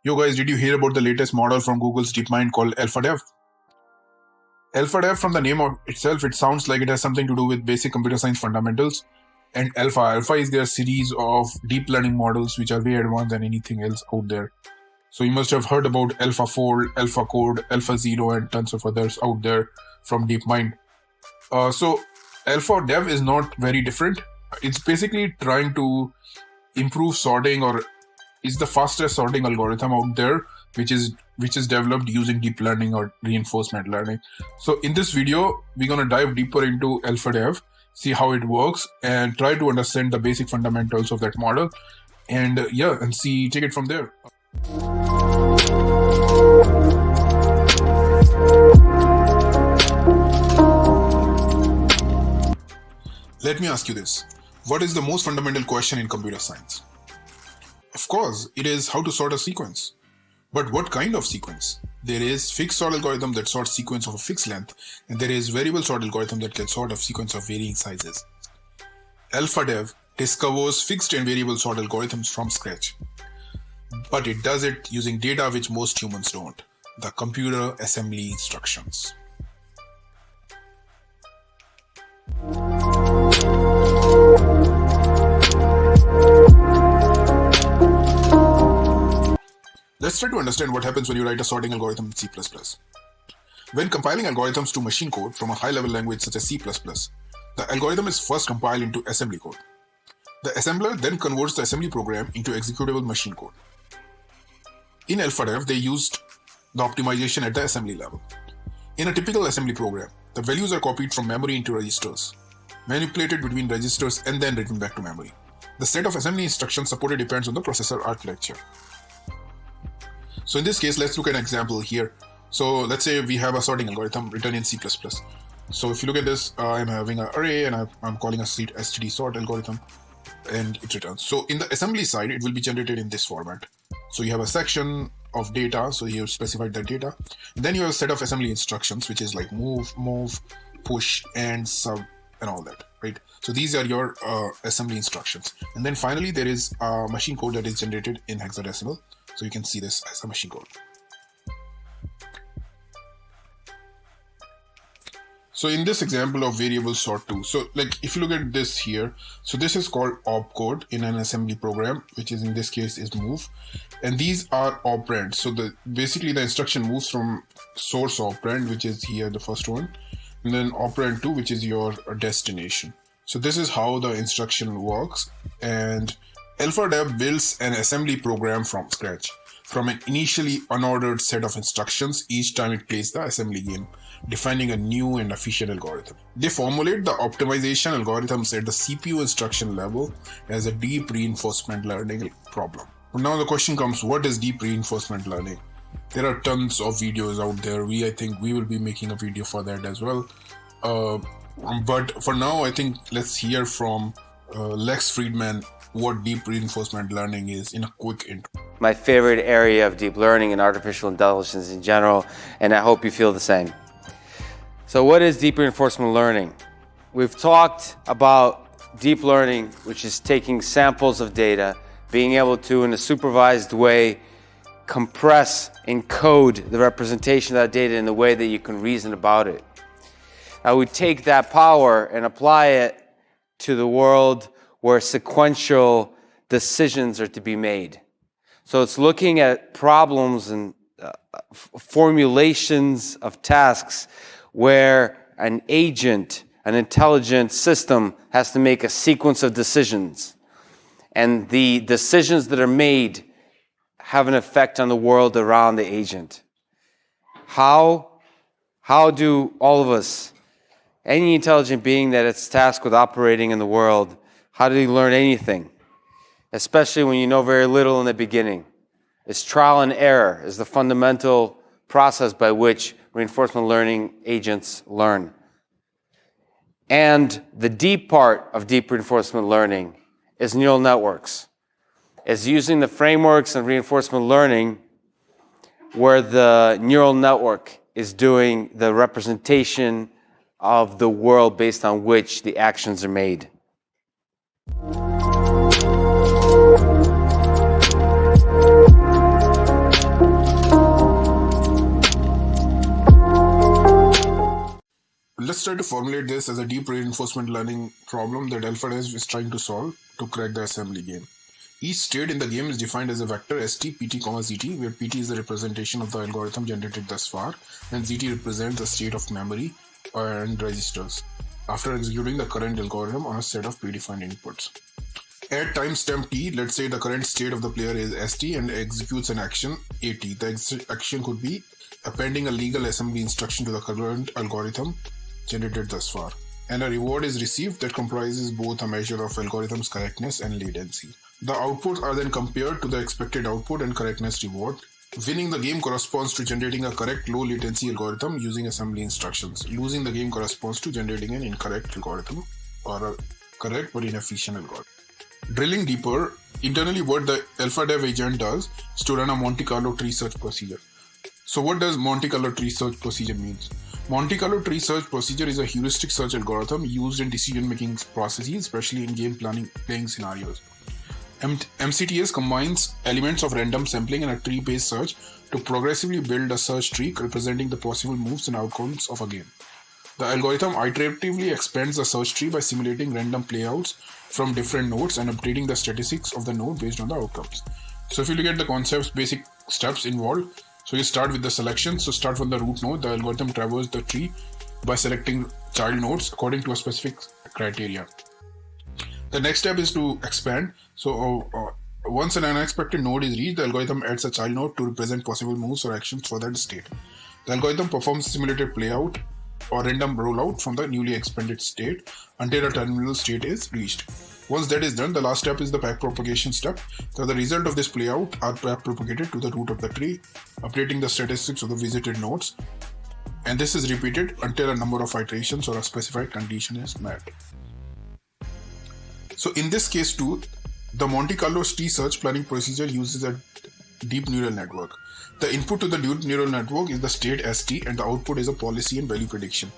Yo guys, did you hear about the latest model from Google's DeepMind called ALPHADEV? ALPHADEV, from the name of itself, it sounds like it has something to do with basic computer science fundamentals. And Alpha is their series of deep learning models which are way advanced than anything else out there. So you must have heard about AlphaFold, AlphaCode, AlphaZero, and tons of others out there from DeepMind. So ALPHADEV is not very different. It's basically trying to improve sorting, or is the fastest sorting algorithm out there, which is developed using deep learning or reinforcement learning. So in this video, we're going to dive deeper into ALPHADEV, see how it works, and try to understand the basic fundamentals of that model, and take it from there. Let me ask you this. What is the most fundamental question in computer science? Of course, it is how to sort a sequence. But what kind of sequence? There is fixed sort algorithm that sorts sequence of a fixed length, and there is variable sort algorithm that can sort a sequence of varying sizes. ALPHADEV discovers fixed and variable sort algorithms from scratch. But it does it using data which most humans don't, the computer assembly instructions. Let's try to understand what happens when you write a sorting algorithm in C++. When compiling algorithms to machine code from a high-level language such as C++, the algorithm is first compiled into assembly code. The assembler then converts the assembly program into executable machine code. In ALPHADEV, they used the optimization at the assembly level. In a typical assembly program, the values are copied from memory into registers, manipulated between registers, and then written back to memory. The set of assembly instructions supported depends on the processor architecture. So in this case, let's look at an example here. So let's say we have a sorting algorithm written in C++. So if you look at this, I'm having an array and I'm calling a std sort algorithm, and it returns. So in the assembly side, it will be generated in this format. So you have a section of data, so you have specified that data. Then you have a set of assembly instructions, which is like move, push, and sub, and all that, right? So these are your assembly instructions. And then finally, there is a machine code that is generated in hexadecimal. So you can see this as a machine code. So in this example of variable sort 2, so like if you look at this here, so this is called opcode in an assembly program, which is in this case is move, and these are operands. So basically the instruction moves from source operand, which is here the first one, and then operand 2, which is your destination. So this is how the instruction works, and ALPHADEV builds an assembly program from scratch, from an initially unordered set of instructions each time it plays the assembly game, defining a new and efficient algorithm. They formulate the optimization algorithms at the CPU instruction level as a deep reinforcement learning problem. Now the question comes, what is deep reinforcement learning? There are tons of videos out there. I think we will be making a video for that as well. But for now, I think let's hear from Lex Friedman what deep reinforcement learning is in a quick intro. My favorite area of deep learning and artificial intelligence in general, and I hope you feel the same. So what is deep reinforcement learning? We've talked about deep learning, which is taking samples of data, being able to, in a supervised way, compress, encode the representation of that data in a way that you can reason about it. Now we take that power and apply it to the world where sequential decisions are to be made. So it's looking at problems and formulations of tasks where an agent, an intelligent system, has to make a sequence of decisions. And the decisions that are made have an effect on the world around the agent. How do all of us, any intelligent being that is tasked with operating in the world, how do you learn anything? Especially when you know very little in the beginning. It's trial and error is the fundamental process by which reinforcement learning agents learn. And the deep part of deep reinforcement learning is neural networks. It's using the frameworks and reinforcement learning where the neural network is doing the representation of the world based on which the actions are made. try to formulate this as a deep reinforcement learning problem that ALPHADEV is trying to solve to crack the assembly game. Each state in the game is defined as a vector st, pt, zt, where pt is the representation of the algorithm generated thus far, and zt represents the state of memory and registers after executing the current algorithm on a set of predefined inputs. At timestamp t, let's say the current state of the player is st and executes an action at. The action could be appending a legal assembly instruction to the current algorithm generated thus far, and a reward is received that comprises both a measure of algorithm's correctness and latency. The outputs are then compared to the expected output and correctness reward. Winning the game corresponds to generating a correct low latency algorithm using assembly instructions. Losing the game corresponds to generating an incorrect algorithm or a correct but inefficient algorithm. Drilling deeper, internally what the ALPHADEV agent does is to run a Monte Carlo tree search procedure. So what does Monte Carlo tree search procedure means? Monte Carlo tree search procedure is a heuristic search algorithm used in decision-making processes, especially in game playing scenarios. MCTS combines elements of random sampling and a tree-based search to progressively build a search tree representing the possible moves and outcomes of a game. The algorithm iteratively expands the search tree by simulating random playouts from different nodes and updating the statistics of the node based on the outcomes. So if you look at the concepts, basic steps involved, so you start with the selection. So start from the root node. The algorithm traverses the tree by selecting child nodes according to a specific criteria. The next step is to expand. So once an unexpected node is reached, the algorithm adds a child node to represent possible moves or actions for that state. The algorithm performs simulated playout or random rollout from the newly expanded state until a terminal state is reached. Once that is done, the last step is the backpropagation step. So the result of this playout are backpropagated to the root of the tree, updating the statistics of the visited nodes. And this is repeated until a number of iterations or a specified condition is met. So in this case too, the Monte Carlo tree search planning procedure uses a deep neural network. The input to the deep neural network is the state st and the output is a policy and value prediction.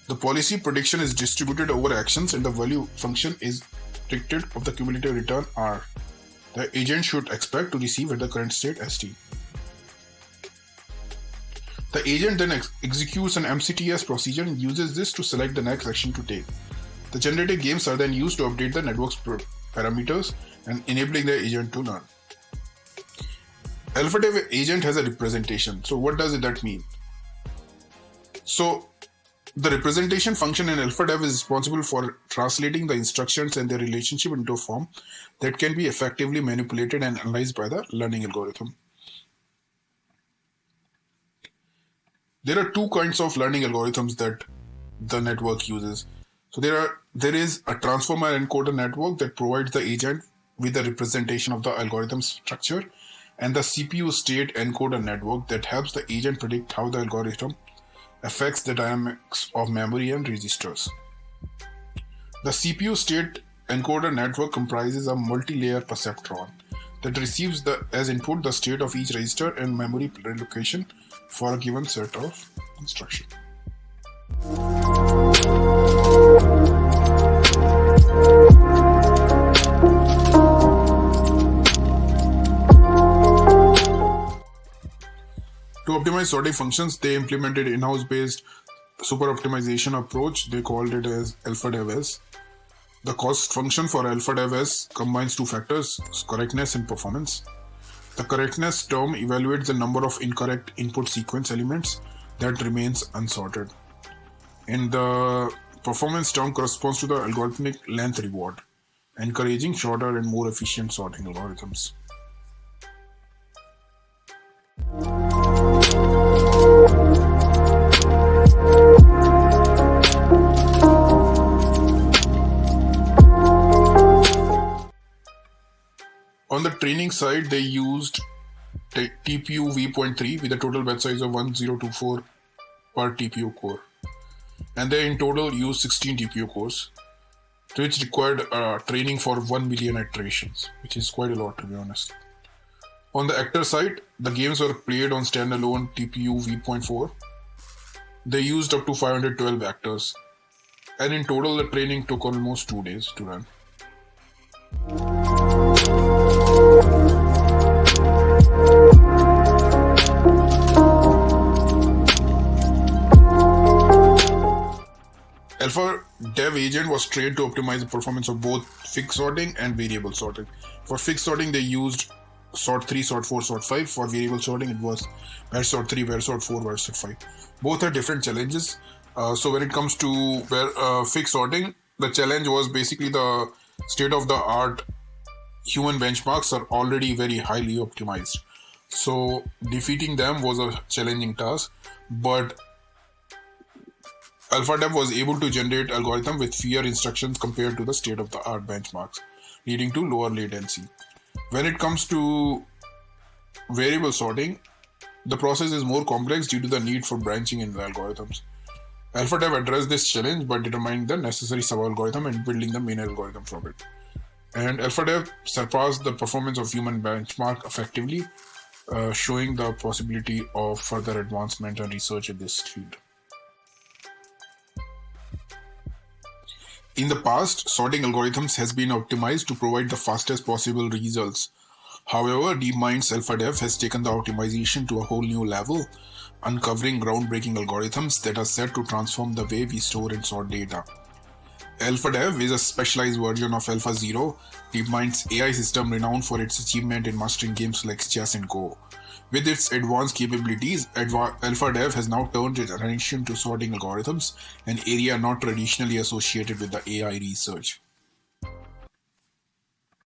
The policy prediction is distributed over actions and the value function is predicted of the cumulative return r. The agent should expect to receive at the current state st. The agent then executes an MCTS procedure and uses this to select the next action to take. The generated games are then used to update the network's parameters and enabling the agent to learn. ALPHADEV agent has a representation. So what does that mean? So the representation function in ALPHADEV is responsible for translating the instructions and their relationship into a form that can be effectively manipulated and analyzed by the learning algorithm. There are two kinds of learning algorithms that the network uses. So there is a transformer encoder network that provides the agent with the representation of the algorithm structure, and the CPU state encoder network that helps the agent predict how the algorithm affects the dynamics of memory and registers. The CPU state encoder network comprises a multi-layer perceptron that receives as input the state of each register and memory location for a given set of instructions. To optimize sorting functions, they implemented in-house based super optimization approach. They called it as ALPHADEV. The cost function for ALPHADEV combines two factors, correctness and performance. The correctness term evaluates the number of incorrect input sequence elements that remains unsorted. And the performance term corresponds to the algorithmic length reward, encouraging shorter and more efficient sorting algorithms. On the training side, they used TPU v.3 with a total batch size of 1024 per TPU core. And they in total used 16 TPU cores, which required training for 1 million iterations, which is quite a lot to be honest. On the actor side, the games were played on standalone TPU v.4. They used up to 512 actors, and in total the training took almost 2 days to run. ALPHADEV agent was trained to optimize the performance of both fixed sorting and variable sorting. For fixed sorting, they used sort 3, sort 4, sort 5. For variable sorting, it was where sort 3, where sort 4, where sort 5. Both are different challenges. So when it comes to fixed sorting, the challenge was basically the state-of-the-art human benchmarks are already very highly optimized. So defeating them was a challenging task, but ALPHADEV was able to generate algorithm with fewer instructions compared to the state-of-the-art benchmarks, leading to lower latency. When it comes to variable sorting, the process is more complex due to the need for branching in the algorithms. ALPHADEV addressed this challenge by determining the necessary sub-algorithm and building the main algorithm from it. And ALPHADEV surpassed the performance of human benchmark effectively, showing the possibility of further advancement and research in this field. In the past, sorting algorithms has been optimized to provide the fastest possible results. However, DeepMind's ALPHADEV has taken the optimization to a whole new level, uncovering groundbreaking algorithms that are set to transform the way we store and sort data. ALPHADEV is a specialized version of AlphaZero, DeepMind's AI system renowned for its achievement in mastering games like chess and Go. With its advanced capabilities, ALPHADEV has now turned its attention to sorting algorithms, an area not traditionally associated with the AI research.